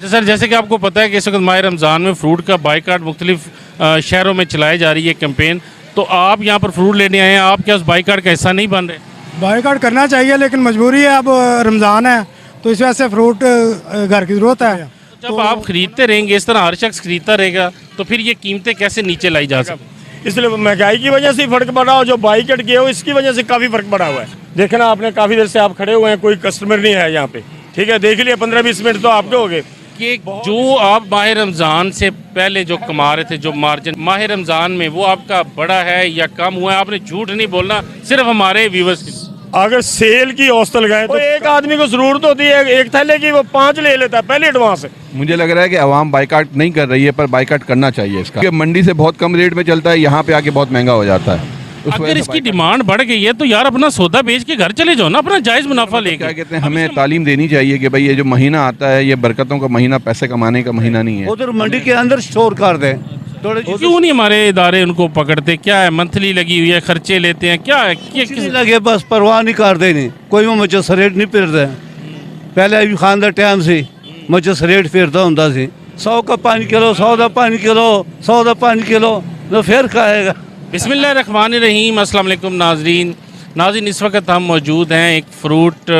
अच्छा सर, जैसे कि आपको पता है कि इस वक्त माह रमज़ान में फ्रूट का बाइकाट मुख्तलिफ शहरों में चलाई जा रही है कैंपेन, तो आप यहाँ पर फ्रूट लेने आए हैं, आप क्या उस बाइकाट का हिस्सा नहीं बन रहे? बाइकाट करना चाहिए लेकिन मजबूरी है, अब रमज़ान है तो इस वजह से फ्रूट घर की ज़रूरत है। जब आप खरीदते रहेंगे, इस तरह हर शख्स खरीदता रहेगा, तो फिर ये कीमतें कैसे नीचे लाई जा सकती? इसलिए महंगाई की वजह से फर्क पड़ा हो, जो बाइकाट किए हो इसकी वजह से काफ़ी फर्क पड़ा हुआ है। देखना आपने, काफ़ी देर से आप खड़े हुए हैं, कोई कस्टमर नहीं है यहाँ पे, ठीक है, देख लिया 15-20 मिनट तो आपके हो गए। कि जो आप माह रमज़ान से पहले जो कमा रहे थे, जो मार्जिन माह रमज़ान में, वो आपका बड़ा है या कम हुआ है? आपने झूठ नहीं बोलना, सिर्फ हमारे व्यूवर्स की। अगर सेल की औसत लगाए तो एक आदमी को जरूरत होती है एक थैले की, वो 5 ले लेता है पहले एडवांस। मुझे लग रहा है कि आवाम बाइकाट नहीं कर रही है, पर बाइकाट करना चाहिए इसका, क्योंकि मंडी से बहुत कम रेट में चलता है, यहाँ पे आके बहुत महंगा हो जाता है। अगर इसकी डिमांड बढ़ गई है तो यार अपना सौदा बेच के घर चले जाओ ना, अपना जायज़ मुनाफा लेके। क्या कहते हैं, हमें तालीम देनी चाहिए कि भाई ये जो महीना आता है ये बरकतों का महीना, पैसे कमाने का महीना नहीं है। उधर मंडी के अंदर स्टोर कर दें थोड़े। क्यों नहीं हमारे इदारे उनको पकड़ते? क्या है, मंथली लगी हुई है, खर्चे लेते हैं, क्या है? किसी लगे बस परवाह नहीं करते, नहीं कोई वो मुझे रेट नहीं फिरता। पहले अभी खान द टाइम से मुझे रेट फिरता होता सी, 100 का 5 किलो, 100 का 5 किलो, 100 का 5 किलो, तो फिर खाएगा। बिस्मिल्लाहिर्रहमानिर्रहीम। अस्सलाम वालेकुम नाज़रीन, इस वक्त हम मौजूद हैं एक फ्रूट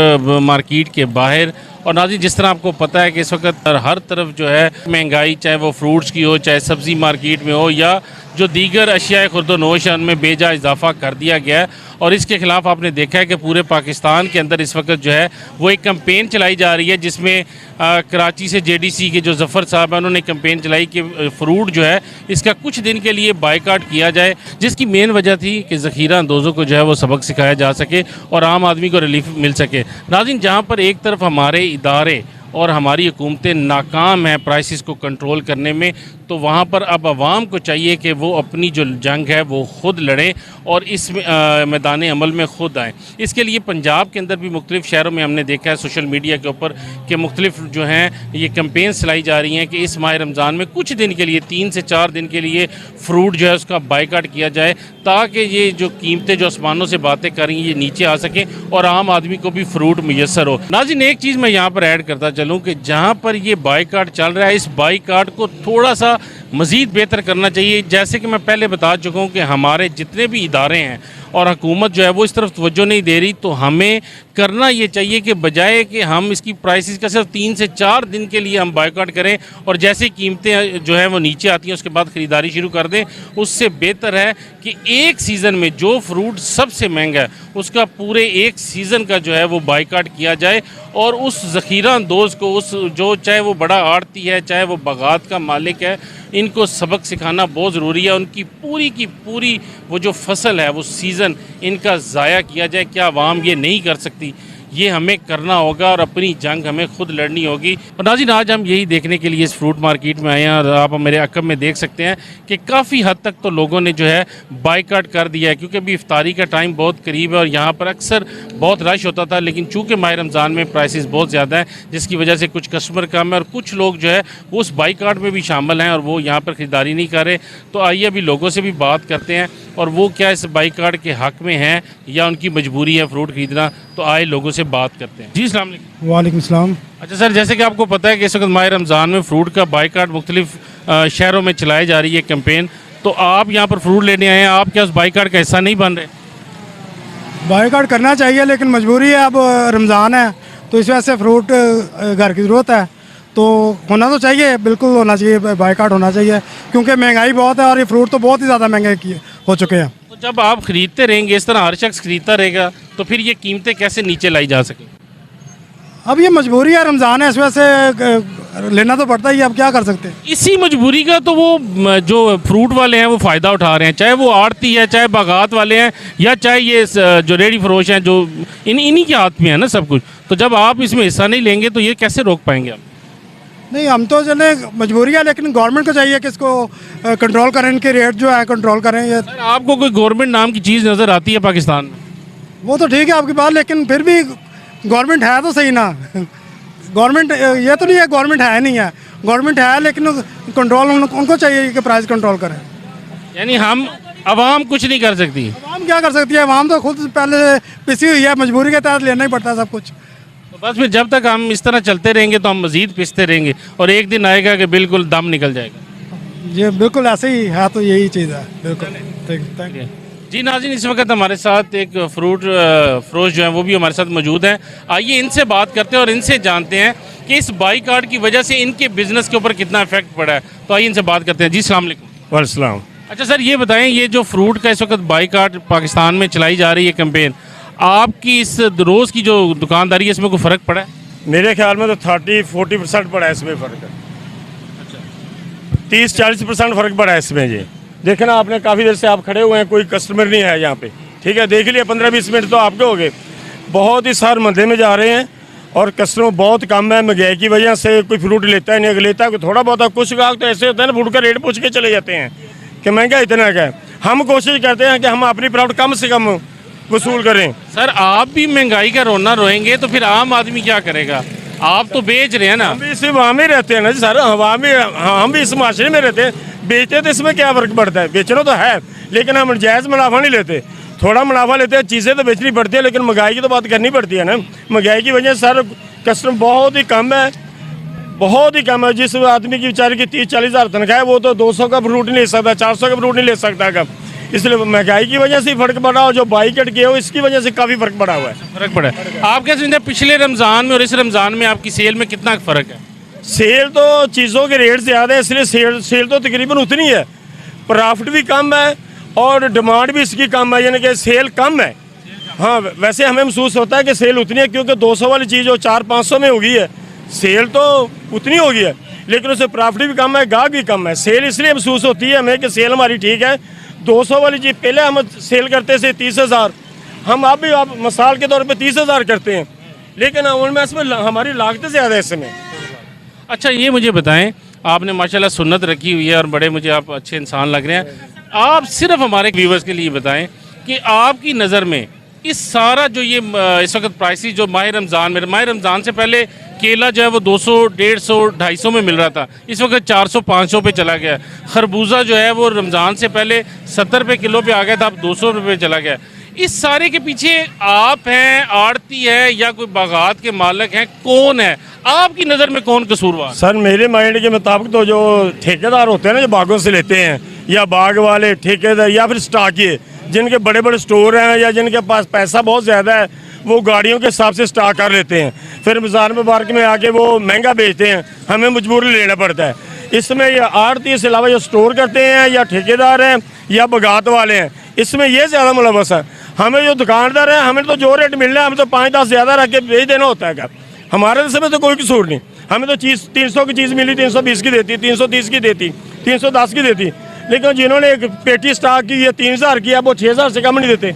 मार्केट के बाहर। और नाज़रीन, जिस तरह आपको पता है कि इस वक्त हर तरफ जो है महंगाई, चाहे वो फ्रूट्स की हो, चाहे सब्ज़ी मार्केट में हो, या जो दीगर अशिया खुर्दोनोश है उनमें बेजा इजाफा कर दिया गया है। और इसके ख़िलाफ़ आपने देखा है कि पूरे पाकिस्तान के अंदर इस वक्त जो है वो एक कैंपेन चलाई जा रही है, जिसमें कराची से JDC के जो ज़फ़र साहब हैं उन्होंने कैंपेन चलाई कि फ़्रूट जो है इसका कुछ दिन के लिए बाइकाट किया जाए, जिसकी मेन वजह थी कि ज़ख़ीरा अंदोज़ों को जो है वो सबक सिखाया जा सके और आम आदमी को रिलीफ मिल सके। नाज़रीन, जहाँ पर एक तरफ हमारे इदारे और हमारी हुकूमतें नाकाम हैं प्राइसेस को कंट्रोल करने में, तो वहाँ पर अब आवाम को चाहिए कि वो अपनी जो जंग है वो ख़ुद लड़ें और इस मैदान अमल में ख़ुद आएँ। इसके लिए पंजाब के अंदर भी मुख्तलिफ़ शहरों में हमने देखा है सोशल मीडिया के ऊपर कि मुख्तलिफ़ जो हैं ये कैंपेन चलाई जा रही हैं कि इस माह रमज़ान में कुछ दिन के लिए, 3 से 4 दिन के लिए फ़्रूट जो है उसका बाइकाट किया जाए, ताकि ये जो कीमतें जो आसमानों से बातें कर रही हैं ये नीचे आ सकें और आम आदमी को भी फ़्रूट मैसर हो। नाज़रीन, एक चीज़ मैं यहाँ पर ऐड करता चलूँ कि जहाँ पर ये बाइकाट चल रहा है, इस बाइकाट को थोड़ा सा मज़ीद बेहतर करना चाहिए। जैसे कि मैं पहले बता चुका हूँ कि हमारे जितने भी इदारे हैं और हुकूमत जो है वो इस तरफ तवज्जो नहीं दे रही, तो हमें करना ये चाहिए कि बजाय कि हम इसकी प्राइसेस का सिर्फ 3 से 4 दिन के लिए हम बाइकाट करें और जैसे कीमतें जो है वो नीचे आती हैं उसके बाद ख़रीदारी शुरू कर दें, उससे बेहतर है कि एक सीज़न में जो फ्रूट सबसे महंगा है उसका पूरे एक सीज़न का जो है वो बाइकाट किया जाए और उस ज़ख़ीरा अंदोज़ को, उस जो चाहे वो बड़ा आड़ती है, चाहे वो बागात का मालिक है, इनको सबक सिखाना बहुत ज़रूरी है। उनकी पूरी की पूरी वो जो फसल है, वो सीज़न इनका ज़ाया किया जाए। क्या आवाम ये नहीं कर सकती? ये हमें करना होगा और अपनी जंग हमें खुद लड़नी होगी। और नाज़रीन, आज हम यही देखने के लिए इस फ्रूट मार्केट में आए हैं और आप मेरे अकब में देख सकते हैं कि काफ़ी हद तक तो लोगों ने जो है बाइकाट कर दिया है, क्योंकि अभी इफ्तारी का टाइम बहुत करीब है और यहाँ पर अक्सर बहुत रश होता था, लेकिन चूँकि माह रमज़ान में प्राइसेस बहुत ज़्यादा हैं, जिसकी वजह से कुछ कस्टमर कम है और कुछ लोग जो है वो उस बाइकाट में भी शामिल हैं और वो यहाँ पर ख़रीदारी नहीं कर रहे। तो आइए अभी लोगों से भी बात करते हैं और वो क्या इस बाइकाट के हक़ में हैं या उनकी मजबूरी है फ्रूट ख़रीदना, तो आए लोगों से बात करते हैं। जी अस्सलाम वालेकुम। वालेकुम सलाम। अच्छा सर, जैसे कि आपको पता है कि इस वक्त माह रमज़ान में फ्रूट का बाइकाट मुख्तलिफ शहरों में चलाई जा रही है कैंपेन, तो आप यहाँ पर फ्रूट लेने आए हैं, आप क्या उस बाइकाट का हिस्सा नहीं बन रहे? बाइकाट करना चाहिए लेकिन मजबूरी है, अब रमज़ान है तो इस वजह से फ्रूट घर की ज़रूरत है, तो होना तो चाहिए, बिल्कुल होना चाहिए, बाइकाट होना चाहिए, क्योंकि महंगाई बहुत है और ये फ्रूट तो बहुत ही ज़्यादा महंगे हो चुके हैं। तो जब आप ख़रीदते रहेंगे, इस तरह हर शख्स खरीदता रहेगा, तो फिर ये कीमतें कैसे नीचे लाई जा सकें? अब ये मजबूरी है, रमज़ान है, इस वजह से लेना तो पड़ता ही है, अब क्या कर सकते हैं। इसी मजबूरी का तो वो जो फ्रूट वाले हैं वो फ़ायदा उठा रहे हैं, चाहे वो आड़ती है, चाहे बागात वाले हैं, या चाहे ये जो रेडी फरोश हैं, जो इन्हीं के हाथ में है ना सब कुछ। तो जब आप इसमें हिस्सा नहीं लेंगे तो ये कैसे रोक पाएंगे आप? नहीं, हम तो चले मजबूरी है, लेकिन गवर्नमेंट को चाहिए कि इसको कंट्रोल करें, इनके रेट जो है कंट्रोल करें। ये सर, आपको कोई गवर्नमेंट नाम की चीज़ नज़र आती है पाकिस्तान में? वो तो ठीक है आपकी बात, लेकिन फिर भी गवर्नमेंट है तो सही ना। गवर्नमेंट ये तो नहीं है गवर्नमेंट है नहीं है, गवर्नमेंट है लेकिन कंट्रोल उनको चाहिए कि प्राइस कंट्रोल करें। यानी हम आवाम कुछ नहीं कर सकती? आवाम क्या कर सकती है, आवाम तो खुद पहले से पिसी हुई है, मजबूरी के तहत लेना ही पड़ता है सब कुछ। तो बस फिर जब तक हम इस तरह चलते रहेंगे तो हम मज़ीद पिसते रहेंगे और एक दिन आएगा कि बिल्कुल दम निकल जाएगा। ये बिल्कुल ऐसे ही है, तो यही चीज़ है बिल्कुल। Thank you. जी नाज़रीन, इस वक्त हमारे साथ एक फ्रूट फरोश जो है वो भी हमारे साथ मौजूद हैं। आइए इनसे बात करते हैं और इनसे जानते हैं कि इस बाईकाट की वजह से इनके बिज़नेस के ऊपर कितना इफेक्ट पड़ा है। तो आइए इनसे बात करते हैं। जी अस्सलाम वालेकुम। वालेकुम। अच्छा सर, ये बताएं, ये जो फ्रूट का इस वक्त बाईकाट पाकिस्तान में चलाई जा रही है कैंपेन, आपकी इस रोज़ की जो दुकानदारी है इसमें कोई फ़र्क पड़ा है? मेरे ख्याल में तो 30-40% पड़ा है इसमें फ़र्क। 30-40% फ़र्क पड़ा है इसमें। जी देखना, आपने काफ़ी देर से आप खड़े हुए हैं, कोई कस्टमर नहीं है यहाँ पे, ठीक है। देख लिए 15-20 मिनट तो आपके हो गए। बहुत ही सार मंदे में जा रहे हैं और कस्टमर बहुत कम है। महंगाई की वजह से कोई फ्रूट लेता है नहीं, लेता है कोई थोड़ा बहुत। कुछ ग्राहक तो ऐसे होते हैं ना, फ्रूट का रेट पूछ के चले जाते हैं कि महंगा इतना का है। हम कोशिश करते हैं कि हम अपनी प्रॉफिट कम से कम वसूल करें। सर आप भी महंगाई का रोना रोएंगे तो फिर आम आदमी क्या करेगा? आप तो बेच रहे हैं ना। हम भी इसी वहाँ में रहते हैं ना जी सर, हम भी इस माशरे में रहते हैं। बेचते तो इसमें क्या फ़र्क पड़ता है? बेचना तो है, लेकिन हम जायज़ मुनाफा नहीं लेते, थोड़ा मुनाफा लेते हैं। चीज़ें तो बेचनी पड़ती है, लेकिन महंगाई की तो बात करनी पड़ती है ना। महंगाई की वजह से सर कस्टमर बहुत ही कम है, बहुत ही कम है। जिस आदमी की बेचारे की 30-40 हज़ार तनख्वाह है, वो तो 200 का फ्रूट नहीं ले सकता, 400 का फ्रूट नहीं ले सकता कब। इसलिए महंगाई की वजह से फ़र्क पड़ा, और जो बाईकाट किए हो इसकी वजह से काफ़ी फ़र्क पड़ा हुआ है। फ़र्क पड़ा है। आप क्या समझते हैं पिछले रमज़ान में और इस रमज़ान में आपकी सेल में कितना फ़र्क है? सेल तो चीज़ों के रेट ज़्यादा है, इसलिए सेल तो तकरीबन उतनी है। प्रॉफिट भी कम है और डिमांड भी इसकी कम है, यानी कि सेल कम है। हाँ, वैसे हमें महसूस होता है कि सेल उतनी है, क्योंकि 200 वाली चीज़ जो 400-500 में हो गई है, सेल तो उतनी हो गई है, लेकिन उससे प्रॉफिट भी कम है, गाहक भी कम है। सेल इसलिए महसूस होती है हमें कि सेल हमारी ठीक है। 200 वाली चीज़ पहले हम सेल करते थे 30,000, हम अब भी आप मिसाल के तौर पे 30,000 करते हैं, लेकिन उनमें इसमें हमारी लागत ज़्यादा है इसमें। अच्छा ये मुझे बताएं, आपने माशाल्लाह सुन्नत रखी हुई है और बड़े मुझे आप अच्छे इंसान लग रहे हैं। आप सिर्फ हमारे व्यूवर्स के लिए बताएं कि आपकी नज़र में इस सारा जो ये इस वक्त प्राइसेस जो माह रमज़ान से पहले केला जो है वो 200, 150, 250 में मिल रहा था, इस वक्त 400-500 पे चला गया। खरबूजा जो है वो रमज़ान से पहले 70 रुपये किलो पे आ गया था, अब 200 रुपये चला गया। इस सारे के पीछे आप हैं, आड़ती है, या कोई बागात के मालिक हैं? कौन है आपकी नज़र में, कौन कसूरवार? सर मेरे माइंड के मुताबिक तो जो ठेकेदार होते हैं ना, जो बागों से लेते हैं, या बाग वाले ठेकेदार, या फिर स्टॉकिए जिनके बड़े बड़े स्टोर हैं, या जिनके पास पैसा बहुत ज़्यादा है, वो गाड़ियों के हिसाब से स्टॉक कर लेते हैं, फिर बाजार मुबारक में आके वो महंगा बेचते हैं, हमें मजबूरी लेना पड़ता है। इसमें ये आड़ती के अलावा जो स्टोर करते हैं, या ठेकेदार हैं, या बागात वाले हैं, इसमें ये ज़्यादा मुलवस है। हमें जो दुकानदार है, हमें तो जो रेट मिलना है, हमें तो 5-10 ज़्यादा रख के बेच देना होता है। हमारे इसमें तो कोई कसूर नहीं। हमें तो चीज़ 300 की चीज़ मिली 320 की देती, 330 की देती, 310 की देती, लेकिन जिन्होंने एक पेटी स्टॉक की है 3000 की, अब वो 6000 से कम नहीं देते।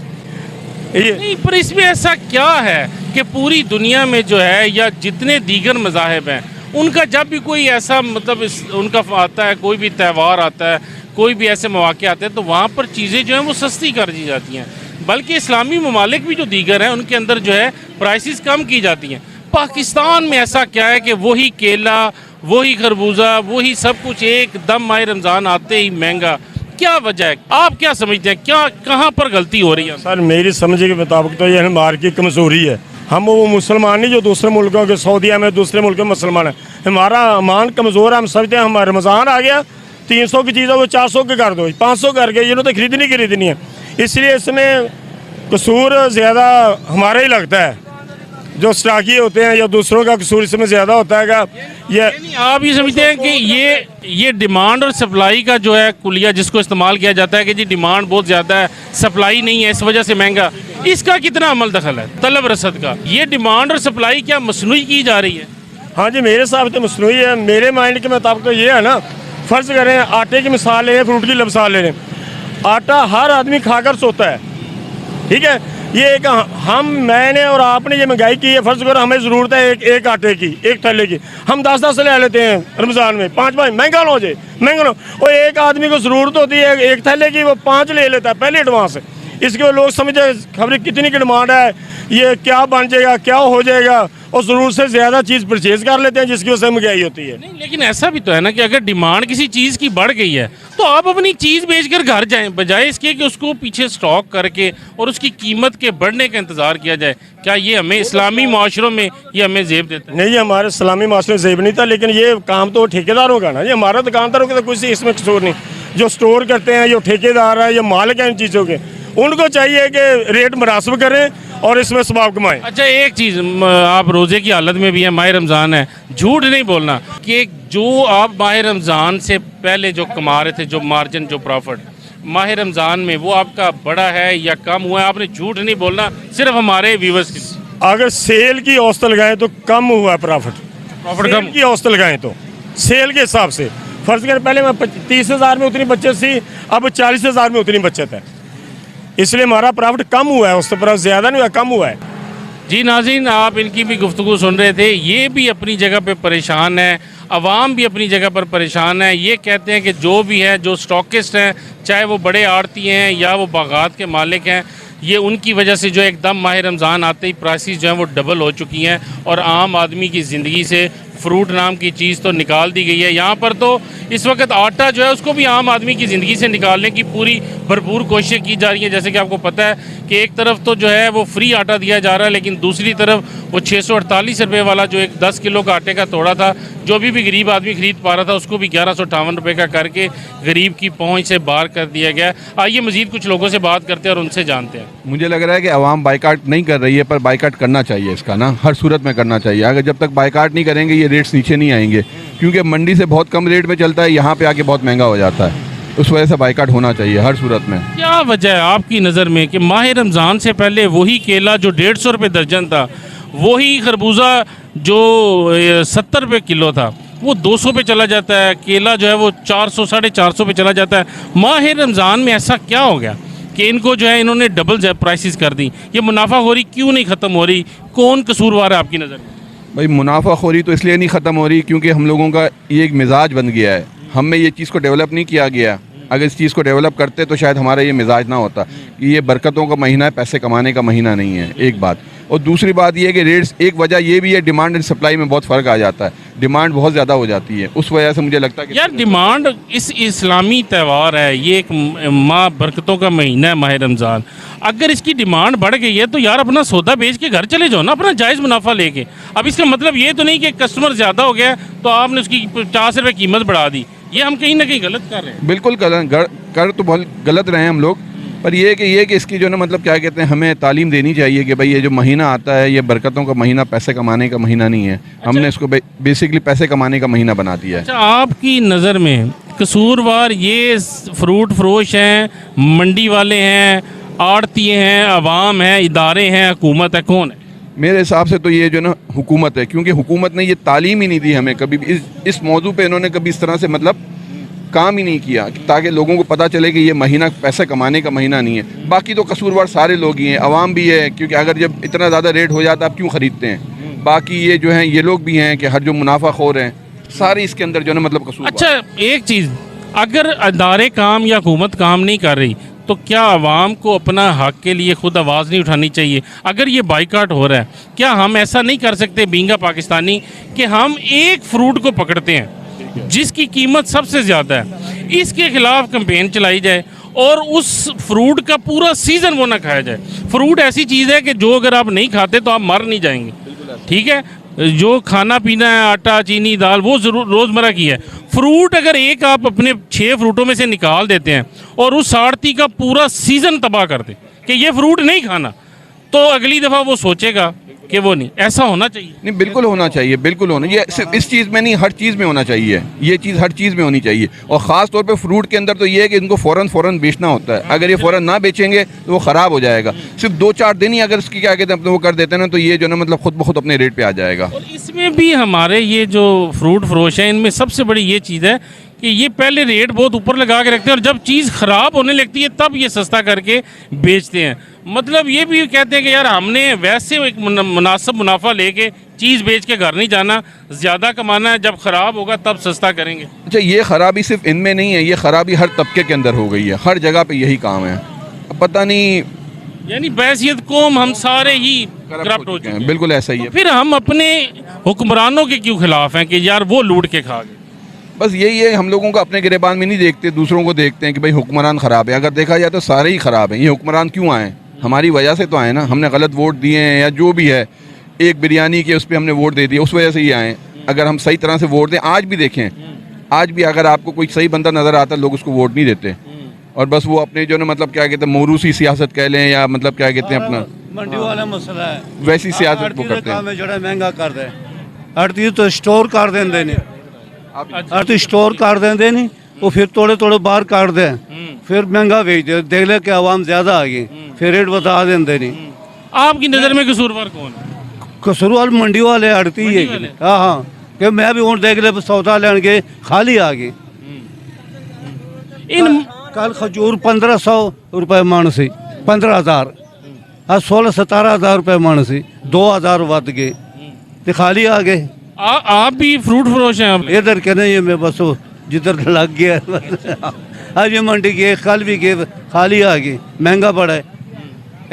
ये नहीं, पर इसमें ऐसा क्या है कि पूरी दुनिया में जो है, या जितने दीगर मज़ाहिब हैं, उनका जब भी कोई ऐसा मतलब उनका आता है, कोई भी त्यौहार आता है, कोई भी ऐसे मौके आते हैं, तो वहाँ पर चीज़ें जो हैं वो सस्ती कर दी जाती हैं। बल्कि इस्लामी ममालिक भी जो दीगर हैं उनके अंदर जो है प्राइसेस कम की जाती हैं। पाकिस्तान में ऐसा क्या है कि वही केला, वही खरबूजा, वही सब कुछ एकदम माह रमज़ान आते ही महंगा? क्या वजह है? आप क्या समझते हैं, क्या कहाँ पर गलती हो रही है? सर मेरी समझ के मुताबिक तो ये हमारी की कमज़ोरी है। हम वो मुसलमान नहीं जो दूसरे मुल्कों के, सऊदीया में दूसरे मुल्कों में मुसलमान है, हमारा ईमान कमज़ोर है। हम समझते हैं हमारा रमज़ान आ गया, 300 की चीज़ है वो 400 के कर दो, 500 कर गए, इन्होंने तो खरीदनी है। इसलिए इसमें कसूर ज़्यादा हमारा ही लगता है, जो स्टॉकी होते हैं, या दूसरों का कसूर इसमें ज़्यादा होता है। यानी आप ये समझते हैं कि ये डिमांड और सप्लाई का जो है कुलिया जिसको इस्तेमाल किया जाता है कि जी डिमांड बहुत ज़्यादा है, सप्लाई नहीं है, इस वजह से महंगा, इसका कितना अमल दखल है तलब रसद का? ये डिमांड और सप्लाई क्या मसनूई की जा रही है? हाँ जी, मेरे हिसाब से मसनूई है। मेरे माइंड के मुताबिक तो ये है ना, फ़र्ज़ करें आटे की मिसाल ले लें, फ्रूट की मिसाल ले लें। आटा हर आदमी खाकर सोता है, ठीक है। ये एक मैंने और आपने ये महंगाई की है, फ़र्ज़ करो हमें ज़रूरत है एक आटे की, एक थैले की, हम 10-10 ले लेते हैं रमज़ान में, 5-5 महंगा ना हो। और एक आदमी को ज़रूरत होती है एक थैले की, वो 5 ले लेता है पहले एडवांस। इसके लोग समझे खबरें कितनी की डिमांड है, ये क्या बन जाएगा, क्या हो जाएगा, और ज़रूर से ज़्यादा चीज़ परचेज़ कर लेते हैं जिसकी वजह से महंगाई होती है। नहीं, लेकिन ऐसा भी तो है ना कि अगर डिमांड किसी चीज़ की बढ़ गई है तो आप अपनी चीज़ बेचकर घर जाएं, बजाय इसके कि उसको पीछे स्टॉक करके और उसकी कीमत के बढ़ने का इंतज़ार किया जाए। क्या ये हमें इस्लामी माशरों में ये हमें जेब देता है? नहीं, ये हमारे इस्लामी माशरे में जेब नहीं था, लेकिन ये काम तो ठेकेदारों का ना, ये हमारा दुकानदारों का तो कुछ इसमें कसूर नहीं। जो स्टोर करते हैं, जो ठेकेदार है, जो मालिक हैं इन चीज़ों के, उनको चाहिए कि रेट मुनासिब करें और इसमें सवाब कमाएं। अच्छा, एक चीज़, आप रोज़े की हालत में भी है, माह रमज़ान है, झूठ नहीं बोलना कि जो आप माह रमज़ान से पहले जो कमा रहे थे, जो मार्जिन, जो प्रॉफिट माह रमज़ान में, वो आपका बड़ा है या कम हुआ है? आपने झूठ नहीं बोलना, सिर्फ हमारे व्यूवर्स के लिए। अगर सेल की औसत लगाएं तो कम हुआ है प्रॉफिट कम की औसत लगाएं तो सेल के हिसाब से। फर्ज करें पहले मैं 30,000 में उतनी बचत थी, अब 40,000 में उतनी बचत है, इसलिए हमारा प्रॉफिट कम हुआ है, उससे पर ज़्यादा नहीं हुआ, कम हुआ है। जी नाज़रीन, आप इनकी भी गुफ्तगू सुन रहे थे, ये भी अपनी जगह पे परेशान है, अवाम भी अपनी जगह पर परेशान है। ये कहते हैं कि जो भी है, जो स्टॉकिस्ट हैं, चाहे वो बड़े आड़ती हैं या वो बागात के मालिक हैं, ये उनकी वजह से जो एकदम माह रमज़ान आते ही प्राइसेस जो हैं वो डबल हो चुकी हैं और आम आदमी की ज़िंदगी से फ्रूट नाम की चीज़ तो निकाल दी गई है। यहाँ पर तो इस वक्त आटा जो है उसको भी आम आदमी की ज़िंदगी से निकालने की पूरी भरपूर कोशिशें की जा रही हैं। जैसे कि आपको पता है कि एक तरफ तो जो है वो फ्री आटा दिया जा रहा है, लेकिन दूसरी तरफ वो 648 रुपये वाला जो एक 10 किलो का आटे का तोड़ा था, जो भी गरीब आदमी खरीद पा रहा था, उसको भी 1158 रुपये का करके गरीब की पहुँच से बाहर कर दिया गया। आइए मज़ीद कुछ लोगों से बात करते हैं और उनसे जानते हैं। मुझे लग रहा है कि आवाम बाइकाट नहीं कर रही है, पर बाइकाट करना चाहिए इसका ना, हर सूरत में करना चाहिए। अगर जब तक बाइकाट नहीं करेंगे ये रेट्स नीचे नहीं आएंगे, क्योंकि मंडी से बहुत कम रेट में चलता है, यहाँ पे आके बहुत महंगा हो जाता है। उस वजह से बाइकाट होना चाहिए हर सूरत में। क्या वजह है आपकी नज़र में कि माह रमज़ान से पहले वही केला जो 150 रुपये दर्जन था, वही खरबूजा जो 70 रुपये किलो था, वो 200 पे चला जाता है, केला जो है वो 400 साढ़े 400 पे चला जाता है। माह रमज़ान में ऐसा क्या हो गया कि इनको जो है इन्होंने डबल प्राइसेस कर दी? ये मुनाफाखोरी क्यों नहीं ख़त्म हो रही? कौन कसूरवार है आपकी नज़र में? भाई मुनाफाखोरी तो इसलिए नहीं ख़त्म हो रही क्योंकि हम लोगों का ये एक मिजाज बन गया है, हम में ये चीज़ को डेवलप नहीं किया गया। अगर इस चीज़ को डेवलप करते तो शायद हमारा ये मिजाज ना होता कि ये बरकतों का महीना है, पैसे कमाने का महीना नहीं है, एक बात। और दूसरी बात ये है कि रेट्स, एक वजह ये भी है डिमांड एंड सप्लाई में बहुत फ़र्क आ जाता है, डिमांड बहुत ज़्यादा हो जाती है, उस वजह से मुझे लगता है कि यार डिमांड, इस इस्लामी त्यौहार है, ये एक माह बरकतों का महीना है माह रमज़ान, अगर इसकी डिमांड बढ़ गई है तो यार अपना सौदा बेच के घर चले जाओ ना, अपना जायज़ मुनाफा लेके। अब इसका मतलब ये तो नहीं कि कस्टमर ज़्यादा हो गया तो आपने उसकी 50 रुपये कीमत बढ़ा दी, ये हम कहीं ना कहीं गलत कर रहे हैं। बिल्कुल कर तो बहुत गलत रहे हैं हम लोग, पर ये कि इसकी जो ना मतलब क्या कहते हैं, हमें तालीम देनी चाहिए कि भाई ये जो महीना आता है ये बरकतों का महीना, पैसे कमाने का महीना नहीं है। हमने इसको बेसिकली पैसे कमाने का महीना बना दिया है। अच्छा, आपकी नज़र में कसूरवार ये फ्रूट फरोश हैं, मंडी वाले हैं, आड़ती हैं, अवाम हैं, इदारे हैं, हुकूमत है, कौन है? मेरे हिसाब से तो ये जो ना हुकूमत है, क्योंकि हुकूमत ने ये तालीम ही नहीं दी हमें कभी भी। इस मौजू पे इन्होंने कभी इस तरह से मतलब काम ही नहीं किया ताकि लोगों को पता चले कि ये महीना पैसे कमाने का महीना नहीं है। बाकी तो कसूरवार सारे लोग ही हैं, अवाम भी है, क्योंकि अगर जब इतना ज़्यादा रेट हो जाता है आप क्यों ख़रीदते हैं। बाकी ये जो हैं ये लोग भी हैं कि हर जो मुनाफाखोर हैं सारे इसके अंदर जो है ना मतलब कसूर। अच्छा, एक चीज़, अगर अदारे काम या हुकूमत काम नहीं कर रही तो क्या आवाम को अपना हक के लिए खुद आवाज़ नहीं उठानी चाहिए? अगर ये बाइकाट हो रहा है, क्या हम ऐसा नहीं कर सकते बींगा पाकिस्तानी कि हम एक फ्रूट को पकड़ते हैं जिसकी कीमत सबसे ज़्यादा है, इसके खिलाफ कैंपेन चलाई जाए और उस फ्रूट का पूरा सीज़न वो ना खाया जाए। फ्रूट ऐसी चीज़ है कि जो अगर आप नहीं खाते तो आप मर नहीं जाएंगे, ठीक है? जो खाना पीना है, आटा, चीनी, दाल, वो ज़रूर रोज़मर्रा की है। फ्रूट अगर एक आप अपने 6 फ्रूटों में से निकाल देते हैं और उस आड़ती का पूरा सीज़न तबाह कर दे कि ये फ्रूट नहीं खाना, तो अगली दफ़ा वो सोचेगा कि वो नहीं। ऐसा होना चाहिए? नहीं, बिल्कुल होना चाहिए, बिल्कुल होना। ये सिर्फ इस चीज़ में नहीं, हर चीज़ में होना चाहिए, ये चीज़ हर चीज़ में होनी चाहिए। और ख़ास तौर पे फ्रूट के अंदर तो ये है कि इनको फ़ौरन बेचना होता है। अगर ये फ़ौरन ना बेचेंगे तो वो ख़राब हो जाएगा। सिर्फ 2-4 दिन ही अगर इसकी क्या कहते हैं वो कर देते हैं ना, तो ये जो ना मतलब खुद ब खुद अपने रेट पे आ जाएगा। और इसमें भी हमारे ये जो फ्रूट फरोश हैं, इनमें सबसे बड़ी ये चीज़ है कि ये पहले रेट बहुत ऊपर लगा के रखते हैं और जब चीज़ ख़राब होने लगती है तब ये सस्ता करके बेचते हैं। मतलब ये भी कहते हैं कि यार हमने वैसे एक मुनासिब मुनाफा लेके चीज़ बेच के घर नहीं जाना, ज़्यादा कमाना है, जब ख़राब होगा तब सस्ता करेंगे। अच्छा, ये ख़राबी सिर्फ इनमें नहीं है, ये ख़राबी हर तबके के अंदर हो गई है, हर जगह पे यही काम है। पता नहीं यानी बैसियत कौम हम सारे ही करप्ट हो चुके हैं। बिल्कुल ऐसा ही है। फिर हम अपने हुक्मरानों के क्यों खिलाफ हैं कि यार वो लूट के खा गए? बस यही है, हम लोगों को अपने गिरेबान में नहीं देखते, दूसरों को देखते हैं कि भाई हुक्मरान ख़राब है। अगर देखा जाए तो सारे ही ख़राब हैं। ये हुक्मरान क्यों आए? हमारी वजह से तो आए ना, हमने गलत वोट दिए हैं या जो भी है, एक बिरयानी के उस पर हमने वोट दे दिया, उस वजह से ही आए। अगर हम सही तरह से वोट दें, आज भी देखें, आज भी अगर आपको कोई सही बंदा नज़र आता है, लोग उसको वोट नहीं देते और बस वो अपने जो ना मतलब क्या कहते हैं मोरूसी सियासत कह लें या मतलब क्या कहते हैं अपना मंडी वाला मसला है, वैसी सियासत वो करते हैं। काम है ਜਿਹੜਾ ਮਹਿੰਗਾ ਕਰਦਾ ਹੈ। ਆੜਤੀ तो स्टोर कर ਦਿੰਦੇ ਨੇ, ਆੜਤੀ स्टोर कर ਦਿੰਦੇ ਨੇ, वो फिर थोड़े थोड़े बाहर काटते हैं, फिर महंगा बेचते हैं। देख ले कि आवाम ज़्यादा आ गई, फिर रेट बता देंगे नहीं। आपकी नज़र में कसूरवार कौन है? कसूरवार मंडी वाले आड़ती है। हाँ हाँ, कि मैं भी हूँ देख ले सौदा लेने गए, खाली आ गए। इन कल खजूर 1500 रुपए मन सी, 15,000, आज 16-17,000 रुपए मन सी, 2,000 वध गए तो खाली आ गए। आप भी फ्रूट फरोश हैं? आप इधर के नहीं, मैं बस वो जिधर लग गया। आज ये मंडी गए, कल भी गए, खाली आ गए, महंगा पड़ा है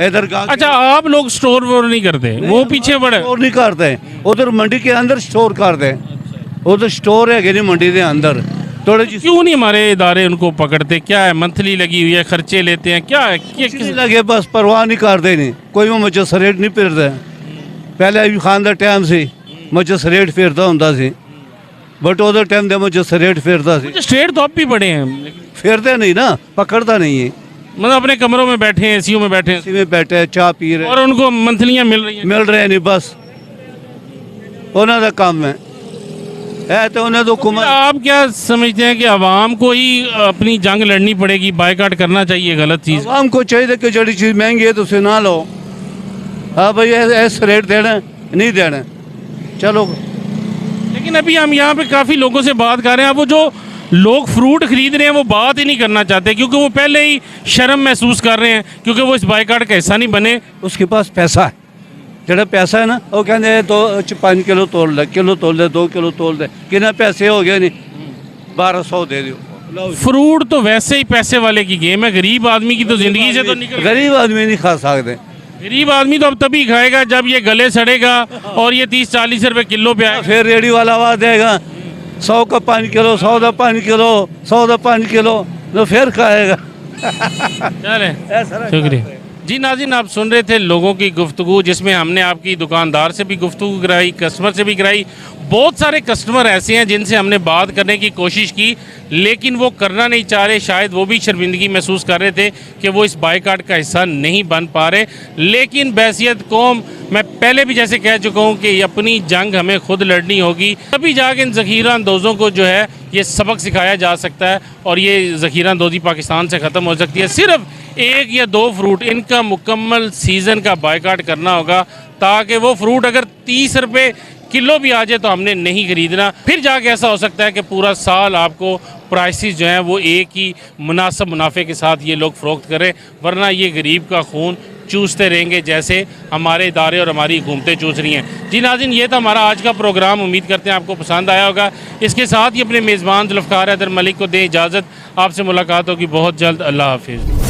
इधर का। अच्छा, आप लोग स्टोर वोर नहीं करते, वो पीछे पड़े? स्टोर नहीं करते हैं, उधर मंडी के अंदर स्टोर करते हैं। उधर स्टोर है कि नहीं मंडी के अंदर थोड़े जी। क्यों नहीं हमारे इदारे उनको पकड़ते? क्या है, मंथली लगी हुई है, खर्चे लेते हैं, क्या है? किसी लगे बस परवाह नहीं करते नहीं, कोई वो मुझे सरेट नहीं फिरता है। पहले अभी खान का टाइम से मुझे सरेट फिरता होता सी, बट उधर टाइम दे मुझे सरेट फिरता सी। स्ट्रेट तो अब भी पड़े हैं, फिरते नहीं ना, पकड़ता नहीं है। मतलब अपने कमरों में बैठे हैं, एसीओ में बैठे हैं इसी में बैठे हैं, चाय पी रहे और उनको मंथलियाँ मिल रही हैं। मिल रहे नहीं, बस उन्होंने काम है तो उन्हें तो हुकूमत। आप क्या समझते हैं कि आवाम को ही अपनी जंग लड़नी पड़ेगी, बायकाट करना चाहिए गलत चीज़? आवाम को चाहिए कि जड़ी चीज़ महंगी है तो उसे ना लो। हाँ भाई, ऐसे रेट देना नहीं देना, चलो। लेकिन अभी हम यहाँ पे काफ़ी लोगों से बात कर रहे हैं, अब वो जो लोग फ्रूट खरीद रहे हैं वो बात ही नहीं करना चाहते, क्योंकि वो पहले ही शर्म महसूस कर रहे हैं, क्योंकि वो इस बायकाट का हिस्सा नहीं बने। उसके पास पैसा है, जरा पैसा है ना, वो कहते तो 5 किलो तोड़ ले, किलो तोड़ ले, 2 किलो तोड़ ले, कितना पैसे हो गए नहीं, 1200 दे दो। फ्रूट तो वैसे ही पैसे वाले की गेम है, गरीब आदमी की तो ज़िंदगी से तो निकल। गरीब आदमी नहीं खा सकते। गरीब आदमी तो अब तभी खाएगा जब ये गले सड़ेगा और ये 30-40 रुपए किलो पे आएगा। फिर रेडी वाला आवाज देगा 100 का 5 किलो, 100 का 5 किलो, 100 का 5 किलो, तो फिर खाएगा। चले, शुक्रिया जी। नाज़रीन, आप सुन रहे थे लोगों की गुफ्तगू, जिसमें हमने आपकी दुकानदार से भी गुफ्तगू कराई, कस्टमर से भी कराई। बहुत सारे कस्टमर ऐसे हैं जिनसे हमने बात करने की कोशिश की, लेकिन वो करना नहीं चाह रहे। शायद वो भी शर्मिंदगी महसूस कर रहे थे कि वो इस बायकाट का हिस्सा नहीं बन पा रहे। लेकिन बैसियत कौम, मैं पहले भी जैसे कह चुका हूँ कि अपनी जंग हमें खुद लड़नी होगी, तभी जाके इन ज़ख़ीरा अंदोज़ों को जो है ये सबक सिखाया जा सकता है और ये ज़ख़ीरा अंदोज़ी पाकिस्तान से ख़त्म हो सकती है। सिर्फ 1 या 2 फ्रूट, इनका मुकम्मल सीज़न का बायकाट करना होगा, ताकि वो फ्रूट अगर 30 रुपये किलो भी आ जाए तो हमने नहीं खरीदना। फिर जाके ऐसा हो सकता है कि पूरा साल आपको प्राइसेस जो हैं वो एक ही मुनासिब मुनाफे के साथ ये लोग फ़रोख्त करें, वरना ये गरीब का खून चूसते रहेंगे जैसे हमारे इदारे और हमारी हुकूमतें चूस रही हैं। जी नाज़रीन, ये था हमारा आज का प्रोग्राम। उम्मीद करते हैं आपको पसंद आया होगा। इसके साथ ही अपने मेज़बान जुल्फ़कार हैदर मलिक को दें इजाज़त। आपसे मुलाकात होगी बहुत जल्द। अल्लाह हाफिज़।